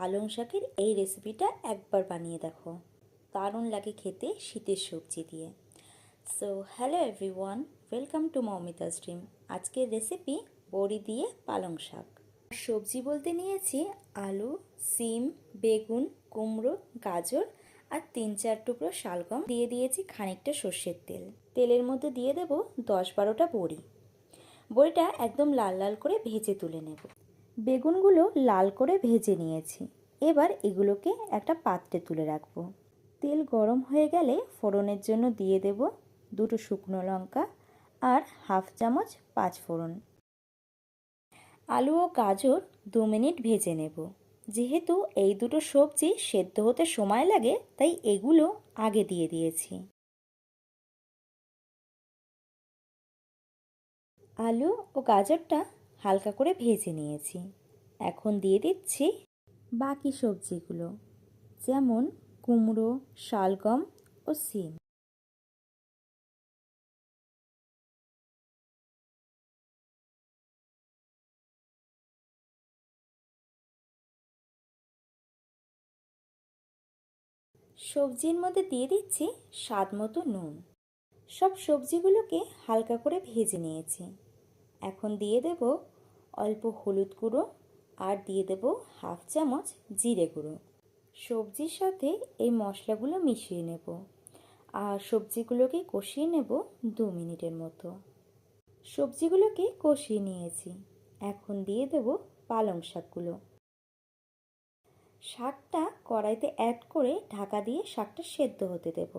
পালং শাকের এই রেসিপিটা একবার বানিয়ে দেখো, দারুণ লাগে খেতে শীতের সবজি দিয়ে। So hello everyone, welcome to Moumita's dream. আজকের রেসিপি বড়ি দিয়ে পালং শাক। সবজি বলতে নিয়েছি আলু, সিম, বেগুন, কুমড়ো, গাজর আর 3-4 টুকরো শালগম। দিয়ে দিয়েছি খানিকটা সর্ষের তেল। তেলের মধ্যে দিয়ে দেব 10-12টা বড়ি। বড়িটা একদম লাল লাল করে ভেজে তুলে নেব। বেগুনগুলো লাল করে ভেজে নিয়েছি। এবার এগুলোকে একটা পাত্রে তুলে রাখবো। তেল গরম হয়ে গেলে ফোড়নের জন্য দিয়ে দেব 2 শুকনো লঙ্কা আর হাফ চামচ 5 ফোড়ন। আলু ও গাজর 2 মিনিট ভেজে নেব। যেহেতু এই দুটো সবজি সেদ্ধ হতে সময় লাগে, তাই এগুলো আগে দিয়ে দিয়েছি। আলু ও গাজরটা হালকা করে ভেজে নিয়েছি। এখন দিয়ে দিচ্ছি বাকি সবজিগুলো, যেমন কুমড়ো, শালগম ও সিম। সবজির মধ্যে দিয়ে দিচ্ছি স্বাদ মতো নুন। সব সবজিগুলোকে হালকা করে ভেজে নিয়েছি। এখন দিয়ে দেব অল্প হলুদ গুঁড়ো আর দিয়ে দেব হাফ চামচ জিরে গুঁড়ো। সবজির সাথে এই মশলাগুলো মিশিয়ে নেব আর সবজিগুলোকে কষিয়ে নেব 2 মিনিটের মতো। সবজিগুলোকে কষিয়ে নিয়েছি। এখন দিয়ে দেব পালং শাকগুলো। শাকটা কড়াইতে অ্যাড করে ঢাকা দিয়ে শাকটা সেদ্ধ হতে দেব।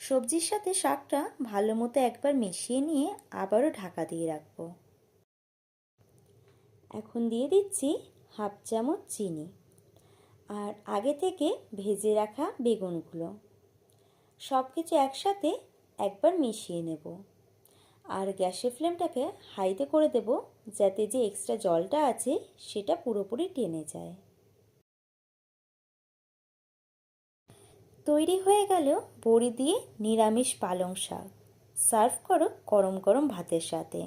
সবজির সাথে শাকটা ভালো মতো একবার মিশিয়ে নিয়ে আবারও ঢাকা দিয়ে রাখবো। এখন দিয়ে দিচ্ছি হাফ চামচ চিনি আর আগে থেকে ভেজে রাখা বেগুনগুলো। সব কিছু একসাথে একবার মিশিয়ে নেব আর গ্যাসের ফ্লেমটাকে হাইতে করে দেব, যাতে যে এক্সট্রা জলটা আছে সেটা পুরোপুরি টেনে যায়। তৈরি হয়ে গেল বড়ি দিয়ে নিরামিষ পালং শাক। সার্ভ করো গরম গরম ভাতের সাথে।